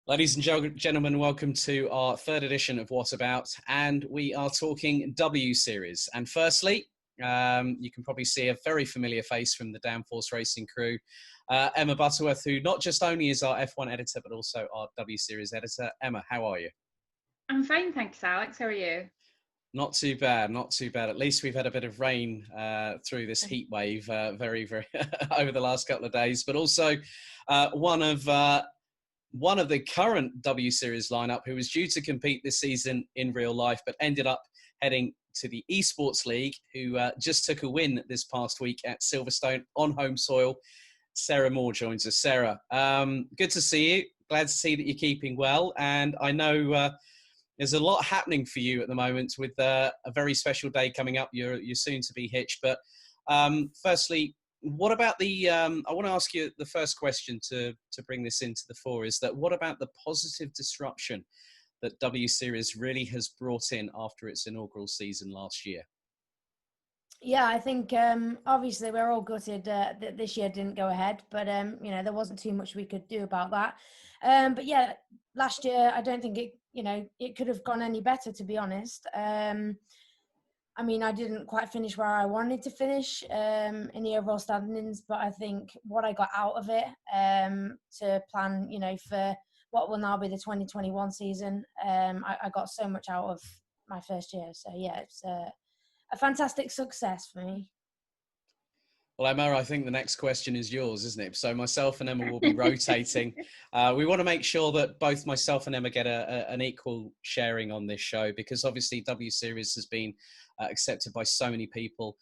Ladies and gentlemen, welcome to our third edition of What About, and we are talking W Series. And firstly, you can probably see a very familiar face from the Downforce racing crew, Emma Butterworth, who not just only is our F1 editor, but also our W Series editor. Emma, how are you? I'm fine, thanks, Alex. How are you? Not too bad, not too bad. At least we've had a bit of rain through this heat wave very over the last couple of days, but also one of the current W Series lineup who was due to compete this season in real life, but ended up heading to the ESports League, who just took a win this past week at Silverstone on home soil. Sarah Moore joins us. Sarah, good to see you. Glad to see that you're keeping well. And I know there's a lot happening for you at the moment with a very special day coming up. You're soon to be hitched. But firstly, what about the, I want to ask you the first question to bring this into the fore is that what about the positive disruption that W Series really has brought in after its inaugural season last year? Yeah, I think obviously we're all gutted that this year didn't go ahead, but there wasn't too much we could do about that. But yeah, last year I don't think it could have gone any better, to be honest. I mean, I didn't quite finish where I wanted to finish in the overall standings, but I think what I got out of it to plan, for what will now be the 2021 season, I got so much out of my first year. So yeah, it's a fantastic success for me. Well, Emma, I think the next question is yours, isn't it? So myself and Emma will be rotating. We want to make sure that both myself and Emma get an equal sharing on this show, because obviously W Series has been accepted by so many people,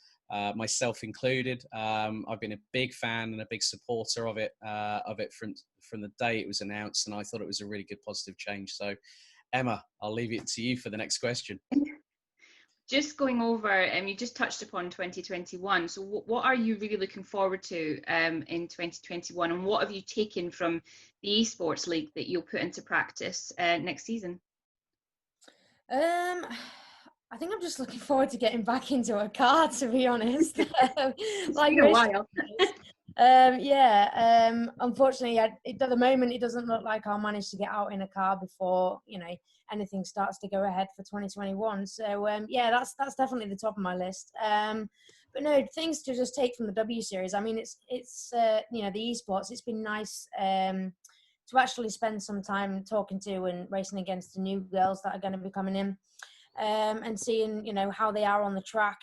myself included. I've been a big fan and a big supporter of it from the day it was announced, and I thought it was a really good positive change. So, Emma, I'll leave it to you for the next question. Just going over, you just touched upon 2021. So what are you really looking forward to in 2021, and what have you taken from the ESports League that you'll put into practice next season? I think I'm just looking forward to getting back into a car, to be honest. It's been a while. Unfortunately, at the moment, it doesn't look like I'll manage to get out in a car before anything starts to go ahead for 2021. So that's definitely the top of my list. But no, things to just take from the W Series. I mean, it's the esports. It's been nice to actually spend some time talking to and racing against the new girls that are going to be coming in. And seeing, how they are on the track.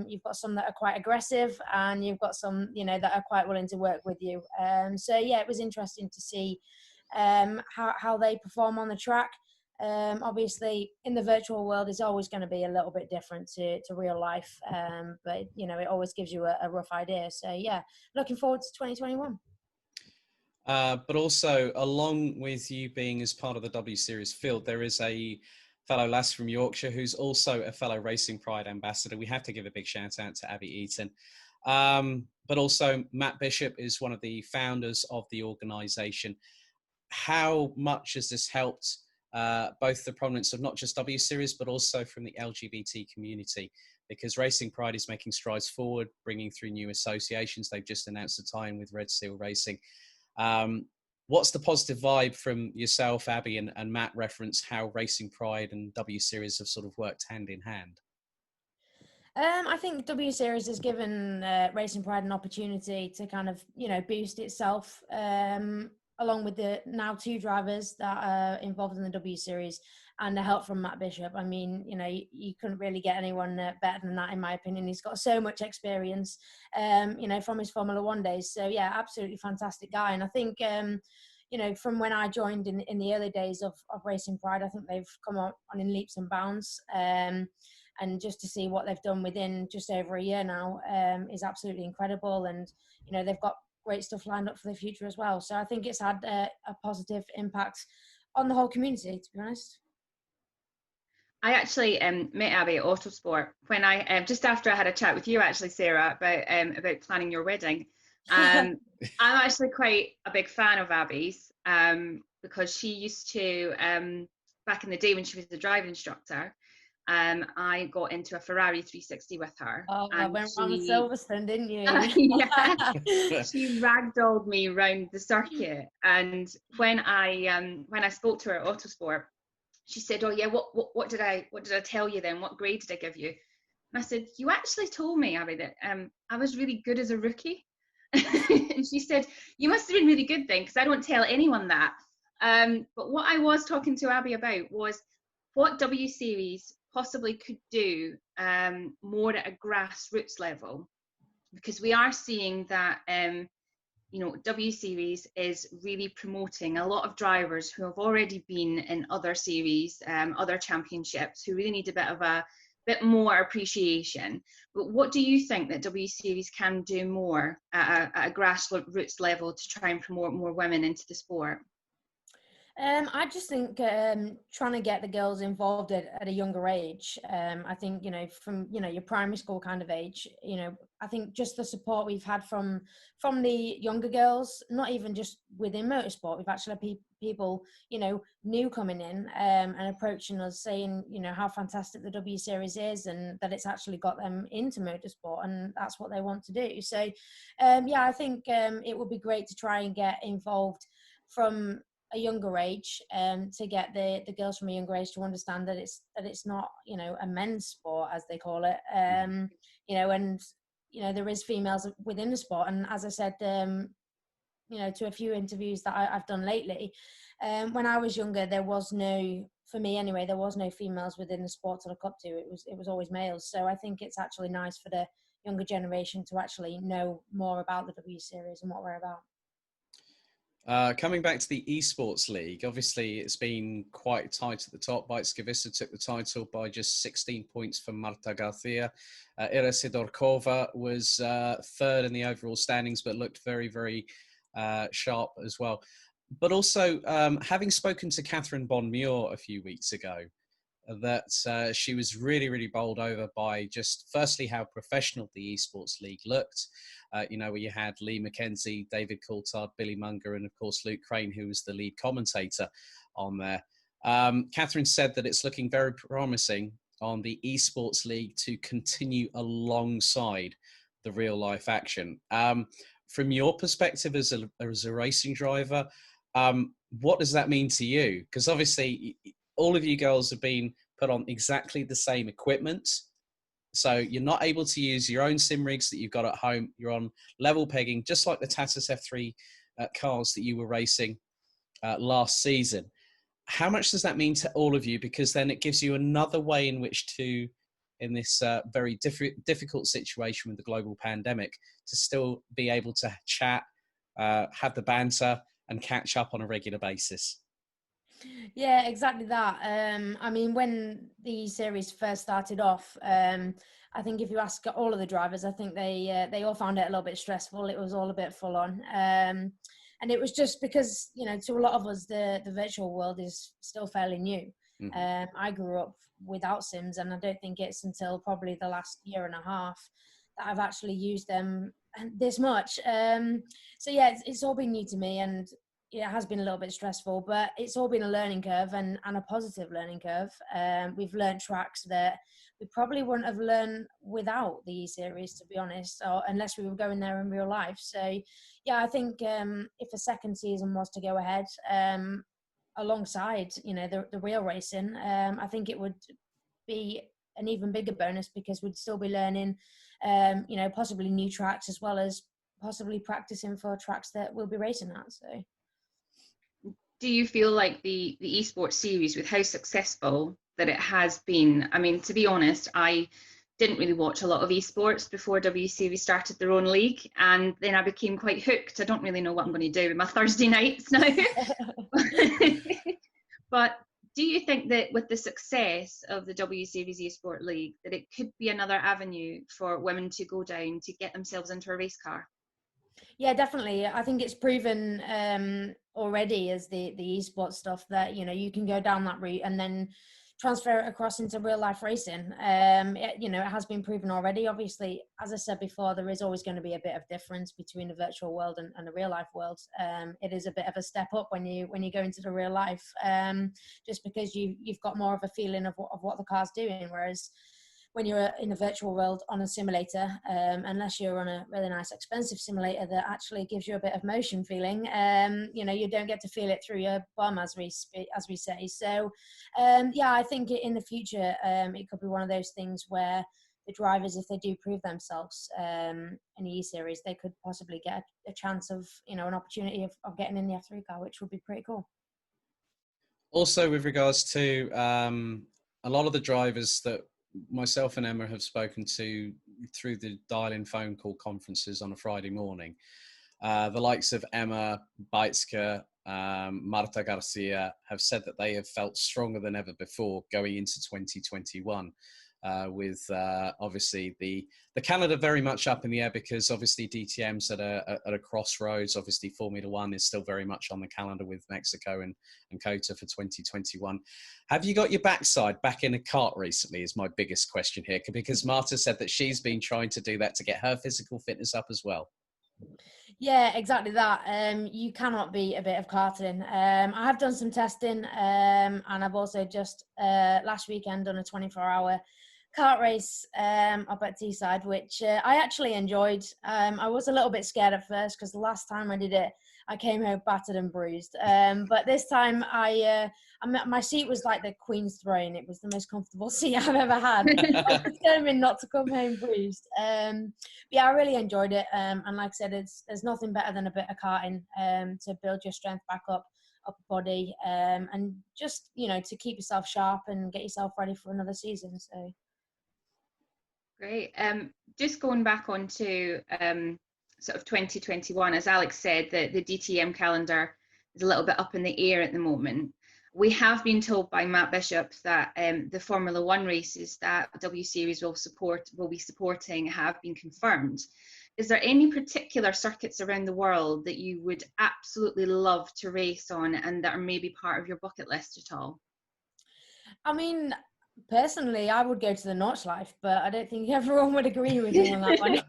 You've got some that are quite aggressive, and you've got some, that are quite willing to work with you. So yeah, it was interesting to see how they perform on the track. Obviously, in the virtual world, it's always going to be a little bit different to real life, but it always gives you a rough idea. So yeah, looking forward to 2021. But also, along with you being as part of the W Series field, there is a fellow lass from Yorkshire who's also a fellow Racing Pride ambassador. We have to give a big shout out to Abby Eaton. But also Matt Bishop is one of the founders of the organisation. How much has this helped both the prominence of not just W Series, but also from the LGBT community? Because Racing Pride is making strides forward, bringing through new associations. They've just announced a tie-in with Red Seal Racing. What's the positive vibe from yourself, Abby, and Matt reference how Racing Pride and W Series have sort of worked hand in hand? I think W Series has given Racing Pride an opportunity to kind of, boost itself, along with the now 2 drivers that are involved in the W Series and the help from Matt Bishop. I mean, you couldn't really get anyone better than that, in my opinion. He's got so much experience, from his Formula One days. So yeah, absolutely fantastic guy. And I think, from when I joined in the early days of Racing Pride, I think they've come on in leaps and bounds. And just to see what they've done within just over a year now is absolutely incredible. And, they've got great stuff lined up for the future as well. So I think it's had a positive impact on the whole community, to be honest. I actually met Abby at Autosport when I just after I had a chat with you, actually, Sarah, about planning your wedding. I'm actually quite a big fan of Abby's because she used to back in the day when she was the driving instructor. I got into a Ferrari 360 with her. Oh, I and went round Silverstone, didn't you? Yeah, she ragdolled me around the circuit. And when I spoke to her at Autosport, she said, "Oh yeah, what did I tell you then? What grade did I give you?" And I said, "You actually told me, Abby, that I was really good as a rookie." And she said, "You must have been really good then, because I don't tell anyone that." But what I was talking to Abby about was what W Series possibly could do more at a grassroots level, because we are seeing that W Series is really promoting a lot of drivers who have already been in other series, other championships, who really need a bit more appreciation. But what do you think that W Series can do more at a grassroots level to try and promote more women into the sport? I just think trying to get the girls involved at a younger age. I think, from, your primary school kind of age, I think just the support we've had from the younger girls, not even just within motorsport, we've actually had people, new coming in and approaching us saying, how fantastic the W Series is and that it's actually got them into motorsport and that's what they want to do. So, I think it would be great to try and get involved from a younger age, to get the girls from a younger age to understand that it's not a men's sport, as they call it, and there is females within the sport. And as I said, to a few interviews that I've done lately, when I was younger, for me anyway, there was no females within the sport to look up to. It was always males. So I think it's actually nice for the younger generation to actually know more about the W Series and what we're about. Coming back to the ESports League, obviously it's been quite tight at the top. Vajtskivissa took the title by just 16 points from Marta Garcia. Ira Sidorkova was third in the overall standings, but looked very, very sharp as well. But also, having spoken to Catherine Bonmuir a few weeks ago, that she was really, really bowled over by just firstly how professional the Esports League looked. Where you had Lee McKenzie, David Coulthard, Billy Munger, and of course Luke Crane, who was the lead commentator on there. Catherine said that it's looking very promising on the Esports League to continue alongside the real life action. From your perspective as a racing driver, what does that mean to you? Because obviously all of you girls have been put on exactly the same equipment. So you're not able to use your own sim rigs that you've got at home. You're on level pegging, just like the Tatus F3 cars that you were racing last season. How much does that mean to all of you? Because then it gives you another way in which to, in this very difficult situation with the global pandemic, to still be able to chat, have the banter and catch up on a regular basis. Yeah, exactly that. I mean, when the series first started off, I think if you ask all of the drivers, I think they all found it a little bit stressful. It was all a bit full on. And it was just because, to a lot of us, the virtual world is still fairly new. Mm-hmm. I grew up without sims, and I don't think it's until probably the last year and a half that I've actually used them this much. So yeah, it's all been new to me, and it has been a little bit stressful, but it's all been a learning curve and a positive learning curve. We've learned tracks that we probably wouldn't have learned without the E-Series, to be honest, or unless we were going there in real life. So, yeah, I think if a second season was to go ahead alongside, the real racing, I think it would be an even bigger bonus because we'd still be learning, possibly new tracks as well as possibly practicing for tracks that we'll be racing at. So. Do you feel like the esports series, with how successful that it has been? I mean, to be honest, I didn't really watch a lot of esports before W Series started their own league, and then I became quite hooked. I don't really know what I'm going to do with my Thursday nights now. But do you think that with the success of the W Series eSport League, that it could be another avenue for women to go down to get themselves into a race car? Yeah, definitely. I think it's proven already as the esports stuff that, you can go down that route and then transfer it across into real life racing. You know, it has been proven already. Obviously, as I said before, there is always going to be a bit of difference between the virtual world and the real life world. It is a bit of a step up when you go into the real life, just because you've got more of a feeling of what the car's doing, whereas when you're in a virtual world on a simulator, unless you're on a really nice expensive simulator that actually gives you a bit of motion feeling, you know, you don't get to feel it through your bum, as we say. So yeah, I think in the future it could be one of those things where the drivers, if they do prove themselves in the E-Series, they could possibly get a chance of, you know, an opportunity of getting in the F3 car, which would be pretty cool. Also, with regards to a lot of the drivers that myself and Emma have spoken to through the dial-in phone call conferences on a Friday morning, the likes of Emma, Beitske, Marta Garcia have said that they have felt stronger than ever before going into 2021. With obviously the calendar very much up in the air, because obviously DTM's at a crossroads. Obviously Formula One is still very much on the calendar with Mexico and COTA for 2021. Have you got your backside back in a kart recently is my biggest question here, because Marta said that she's been trying to do that to get her physical fitness up as well. Yeah, exactly that. You cannot beat a bit of karting. I have done some testing, and I've also just last weekend done a 24-hour kart race up at Teesside, which I actually enjoyed. I was a little bit scared at first because the last time I did it, I came home battered and bruised. But this time my seat was like the Queen's throne. It was the most comfortable seat I've ever had. I was determined not to come home bruised. Yeah, I really enjoyed it. And like I said, there's nothing better than a bit of karting to build your strength back up body, and just, you know, to keep yourself sharp and get yourself ready for another season. So great. Just going back onto sort of 2021, as Alex said, the DTM calendar is a little bit up in the air at the moment. We have been told by Matt Bishop that the Formula One races that W Series will be supporting have been confirmed. Is there any particular circuits around the world that you would absolutely love to race on and that are maybe part of your bucket list at all? I mean, personally, I would go to the Nordschleife, but I don't think everyone would agree with me on that one.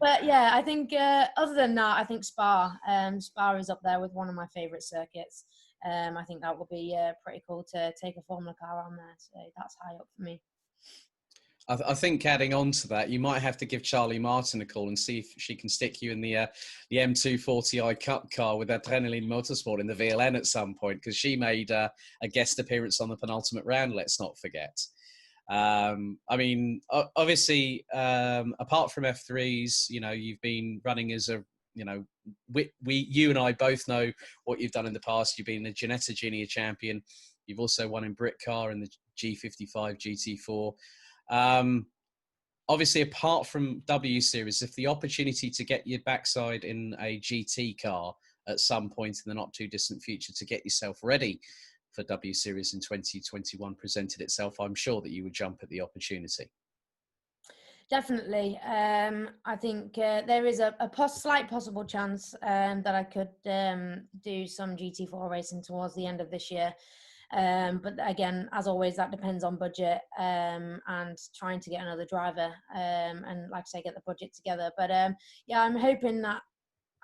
But yeah, I think other than that, I think Spa. Spa is up there with one of my favourite circuits. I think that would be pretty cool to take a Formula car on there. So that's high up for me. I think adding on to that, you might have to give Charlie Martin a call and see if she can stick you in the M240i Cup car with Adrenaline Motorsport in the VLN at some point, because she made a guest appearance on the penultimate round, let's not forget. I mean, obviously, apart from F3s, you know, you've been running as a, you know, you and I both know what you've done in the past. You've been a Ginetta Junior champion. You've also won in Britcar in the G55, GT4. Obviously, apart from W Series, if the opportunity to get your backside in a GT car at some point in the not too distant future to get yourself ready for W Series in 2021 presented itself, I'm sure that you would jump at the opportunity. Definitely. I think there is a slight possible chance that I could do some GT4 racing towards the end of this year. But again, as always, that depends on budget and trying to get another driver and, like I say, get the budget together. But yeah, I'm hoping that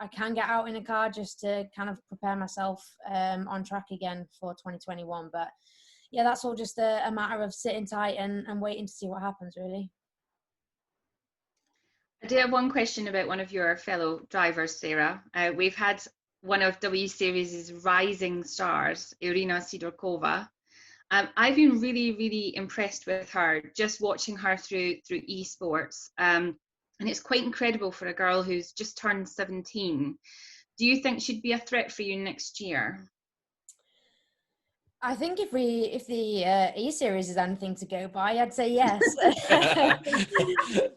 I can get out in a car just to kind of prepare myself on track again for 2021. But yeah, that's all just a matter of sitting tight and waiting to see what happens, really. I do have one question about one of your fellow drivers, Sarah. We've had one of W Series' rising stars, Irina Sidorkova. I've been really, really impressed with her, just watching her through esports. And it's quite incredible for a girl who's just turned 17. Do you think she'd be a threat for you next year? I think if the E-Series is anything to go by, I'd say yes.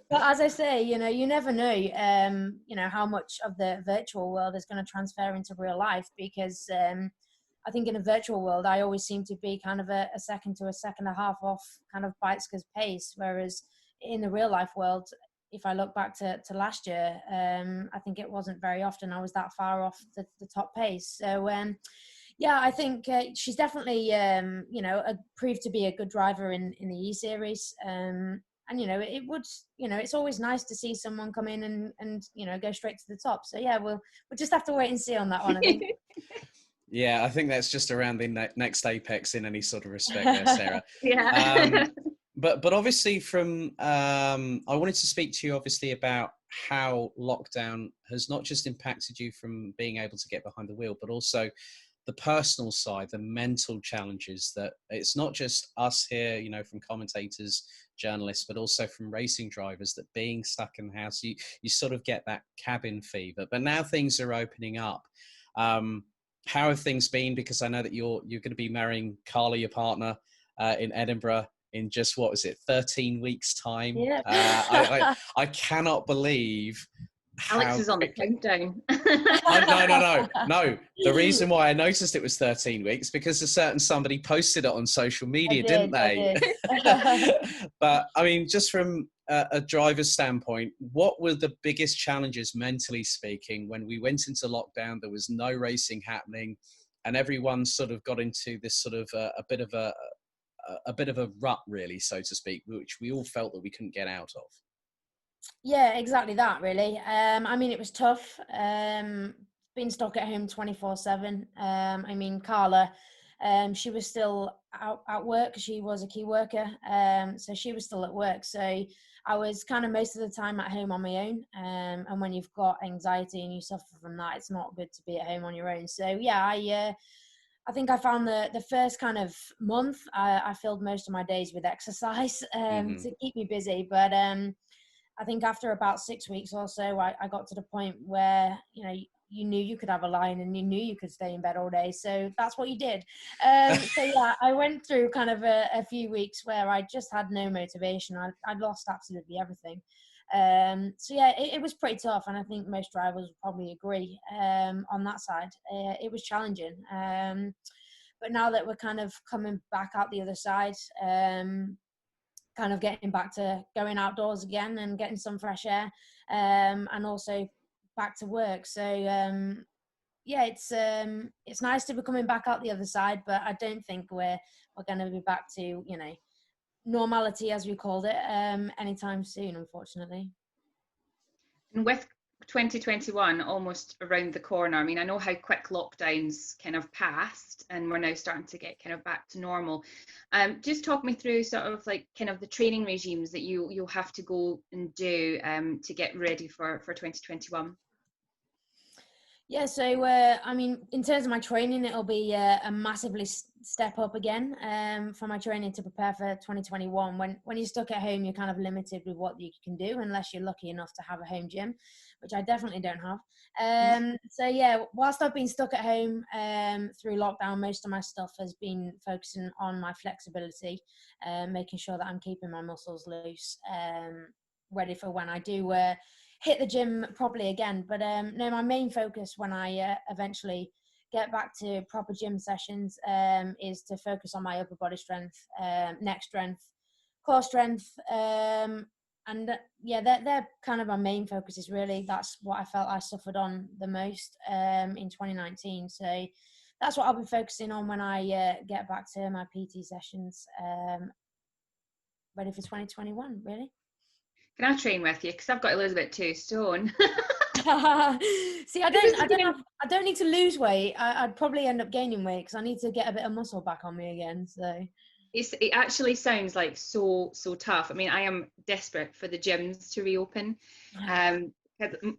But as I say, you know, you never know, you know, how much of the virtual world is going to transfer into real life, because I think in a virtual world, I always seem to be kind of a second to a second and a half off kind of Beitska's pace. Whereas in the real life world, if I look back to last year, I think it wasn't very often I was that far off the top pace. So, Yeah, I think she's definitely, proved to be a good driver in the E Series. And, it would, it's always nice to see someone come in and go straight to the top. So, yeah, we'll just have to wait and see on that one, I think. Yeah, I think that's just around the next apex in any sort of respect there, Sarah. Yeah. But obviously I wanted to speak to you obviously about how lockdown has not just impacted you from being able to get behind the wheel, but also the personal side, the mental challenges that it's not just us here, from commentators, journalists, but also from racing drivers, that being stuck in the house, you sort of get that cabin fever. But now things are opening up. How have things been? Because I know that you're going to be marrying Carla, your partner, in Edinburgh in just, 13 weeks time. Yeah. I cannot believe Alex is on the countdown. No. The reason why I noticed it was 13 weeks because somebody posted it on social media, didn't they? But I mean, just from a driver's standpoint, what were the biggest challenges, mentally speaking, when we went into lockdown? There was no racing happening, and everyone sort of got into this sort of a bit of a rut, really, so to speak, which we all felt that we couldn't get out of. Yeah, exactly that, really. I mean, it was tough. Being stuck at home 24/7. I mean, Carla, she was still out at work because she was a key worker. So she was still at work. So I was kind of most of the time at home on my own. And when you've got anxiety and you suffer from that, it's not good to be at home on your own. So yeah, I think I found the first kind of month, I filled most of my days with exercise to keep me busy. But I think after about 6 weeks or so, I got to the point where, you knew you could have a line and you knew you could stay in bed all day. So that's what you did. So yeah, I went through kind of a few weeks where I just had no motivation. I lost absolutely everything. So yeah, it was pretty tough. And I think most drivers would probably agree on that side. It was challenging. But now that we're kind of coming back out the other side, kind of getting back to going outdoors again and getting some fresh air, and also back to work. So yeah, it's nice to be coming back out the other side, but I don't think we're going to be back to normality, as we called it, anytime soon, unfortunately. And with 2021 almost around the corner, I mean, I know how quick lockdowns kind of passed and we're now starting to get kind of back to normal. Just talk me through sort of like kind of the training regimes that you'll have to go and do to get ready for 2021. Yeah, so I mean, in terms of my training, it'll be a massively step up again for my training to prepare for 2021. When you're stuck at home, you're kind of limited with what you can do unless you're lucky enough to have a home gym, which I definitely don't have. So yeah, whilst I've been stuck at home through lockdown, most of my stuff has been focusing on my flexibility, making sure that I'm keeping my muscles loose, ready for when I do hit the gym properly again. But no, my main focus when I eventually get back to proper gym sessions is to focus on my upper body strength, neck strength, core strength, and yeah, they're kind of my main focuses, really. That's what I felt I suffered on the most in 2019. So that's what I'll be focusing on when I get back to my PT sessions, ready for 2021, really. Can I train with you? Because I've got a little bit too stone. See, I don't need to lose weight. I'd probably end up gaining weight because I need to get a bit of muscle back on me again. So it actually sounds like so tough. I mean, I am desperate for the gyms to reopen. The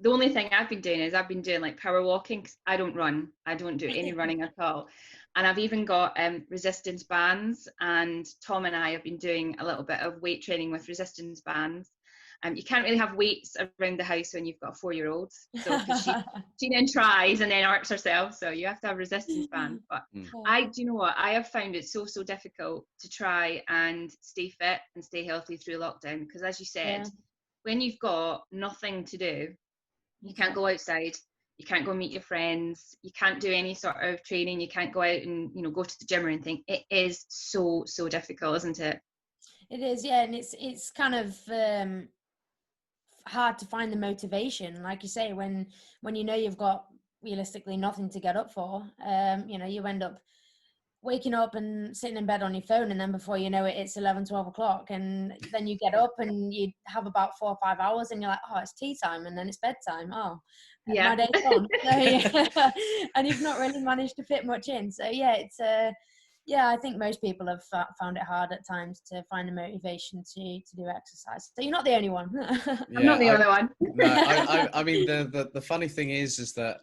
only thing I've been doing is I've been doing like power walking. 'Cause I don't run. I don't do any running at all. And I've even got resistance bands. And Tom and I have been doing a little bit of weight training with resistance bands. You can't really have weights around the house when you've got a 4-year-old. So she then tries and then hurts herself. So you have to have resistance bands. But do you know what? I have found it so difficult to try and stay fit and stay healthy through lockdown. Because as you said, when you've got nothing to do, you can't go outside. You can't go meet your friends. You can't do any sort of training. You can't go out and, go to the gym or anything. It is so difficult, isn't it? It is, yeah. And it's kind of hard to find the motivation, like you say, when you've got realistically nothing to get up for. You know, you end up waking up and sitting in bed on your phone, and then before you know it, it's 11, 12 o'clock, and then you get up and you have about 4 or 5 hours, and you're like, oh, it's tea time, and then it's bedtime. Oh, Yeah. my day's gone. So, yeah. And you've not really managed to fit much in. So yeah, it's yeah, I think most people have found it hard at times to find the motivation to do exercise. So you're not the only one. I'm not the only one. No, I mean, the funny thing is that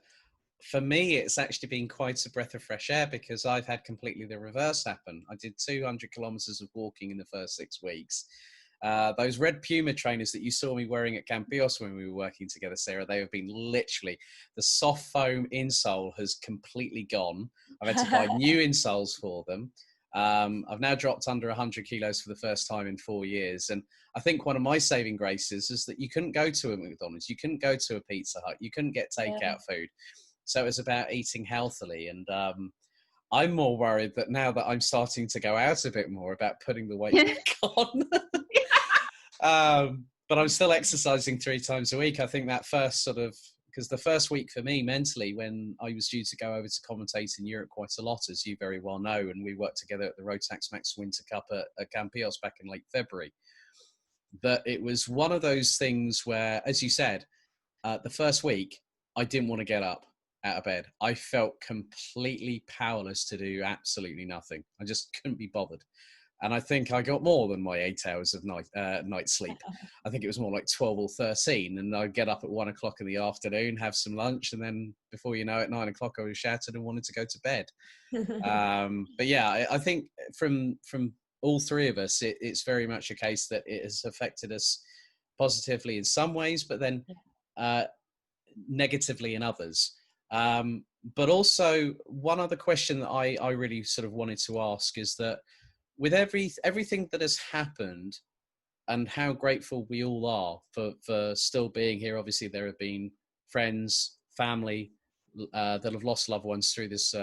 for me, it's actually been quite a breath of fresh air, because I've had completely the reverse happen. I did 200 kilometers of walking in the first 6 weeks. Those red Puma trainers that you saw me wearing at Campios when we were working together, Sarah, they have been literally, the soft foam insole has completely gone. I've had to buy new insoles for them. I've now dropped under 100 kilos for the first time in 4 years. And I think one of my saving graces is that you couldn't go to a McDonald's, you couldn't go to a Pizza Hut, you couldn't get takeout food. So it was about eating healthily. And I'm more worried that now that I'm starting to go out a bit more, about putting the weight back on. But I'm still exercising 3 times a week. I think that first because the first week for me mentally, when I was due to go over to commentate in Europe quite a lot, as you very well know, and we worked together at the Rotax Max Winter Cup at Campios back in late February, that it was one of those things where, as you said, the first week, I didn't want to get up out of bed. I felt completely powerless to do absolutely nothing. I just couldn't be bothered. And I think I got more than my 8 hours of night sleep. I think it was more like 12 or 13. And I'd get up at 1 o'clock in the afternoon, have some lunch, and then before you know it, 9 o'clock, I was shattered and wanted to go to bed. But yeah, I think from all three of us, it's very much a case that it has affected us positively in some ways, but then negatively in others. But also, one other question that I really sort of wanted to ask is that with everything that has happened, and how grateful we all are for still being here. Obviously, there have been friends, family that have lost loved ones through this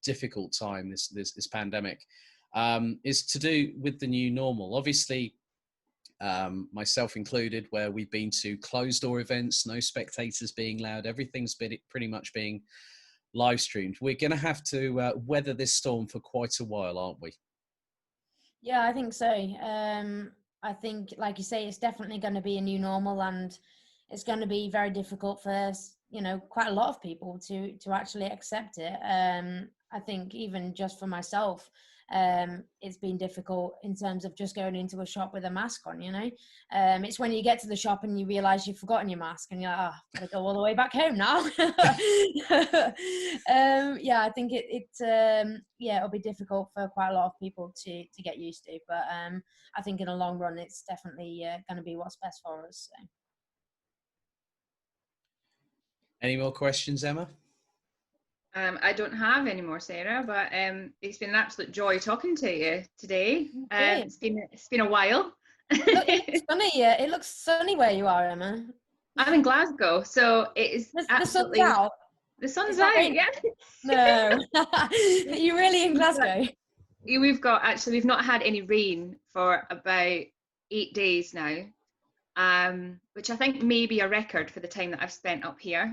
difficult time, this pandemic, is to do with the new normal. Obviously, myself included, where we've been to closed door events, no spectators being allowed, everything's been pretty much being live streamed. We're going to have to weather this storm for quite a while, aren't we? Yeah, I think so. I think, like you say, it's definitely going to be a new normal, and it's going to be very difficult for, you know, quite a lot of people to actually accept it. I think even just for myself, it's been difficult in terms of just going into a shop with a mask on, you know. It's when you get to the shop and you realise you've forgotten your mask, and you're like, oh, I've got to go all the way back home now. Yeah, I think yeah, it'll be difficult for quite a lot of people to get used to, but I think in the long run, it's definitely going to be what's best for us. So. Any more questions, Emma? I don't have any more, Sarah, but it's been an absolute joy talking to you today. It's been a while. It's sunny. Yeah, it looks sunny where you are, Emma. I'm in Glasgow, so it is absolutely. The sun's out. The sun's out. Yeah. No, are you really in Glasgow? We've not had any rain for about 8 days now, which I think may be a record for the time that I've spent up here.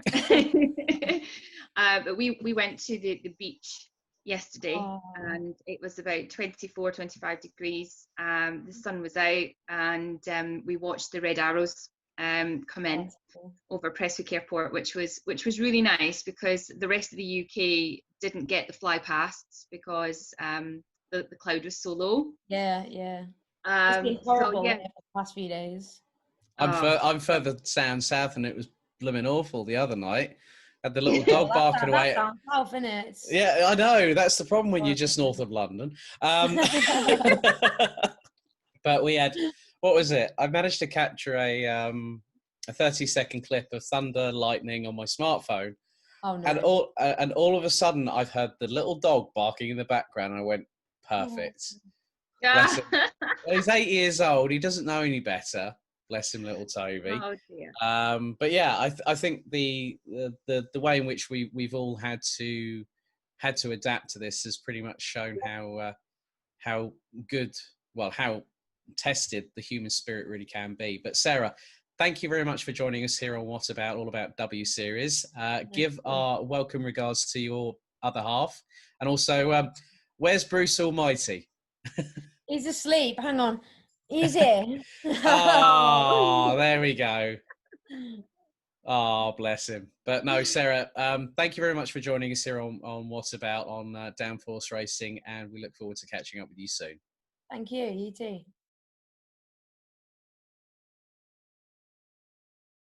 But we went to the beach yesterday, and it was about 24, 25 degrees. The sun was out, and we watched the red arrows come in over Prestwick Airport, which was really nice, because the rest of the UK didn't get the fly pasts because the cloud was so low. Yeah. It's been horrible the past few days. I'm further down south, and it was blooming awful the other night. Had the little dog barking away. That's south, isn't it? Yeah, I know. That's the problem when you're just north of London. But we had, what was it? I managed to capture a 30-second clip of thunder, lightning on my smartphone. Oh no! And all of a sudden, I've heard the little dog barking in the background, and I went, perfect. Yeah. He's 8 years old. He doesn't know any better. Bless him, little Toby. Oh dear. But yeah, I think the way in which we've all had to adapt to this has pretty much shown how good, well, how tested the human spirit really can be. But Sarah, thank you very much for joining us here on What About, all about W Series. Give our welcome regards to your other half. And also, where's Bruce Almighty? He's asleep. Hang on. He's here. Oh, there we go. Oh, bless him. But no, Sarah, thank you very much for joining us here on What About on Downforce Racing, and we look forward to catching up with you soon. Thank you. You too.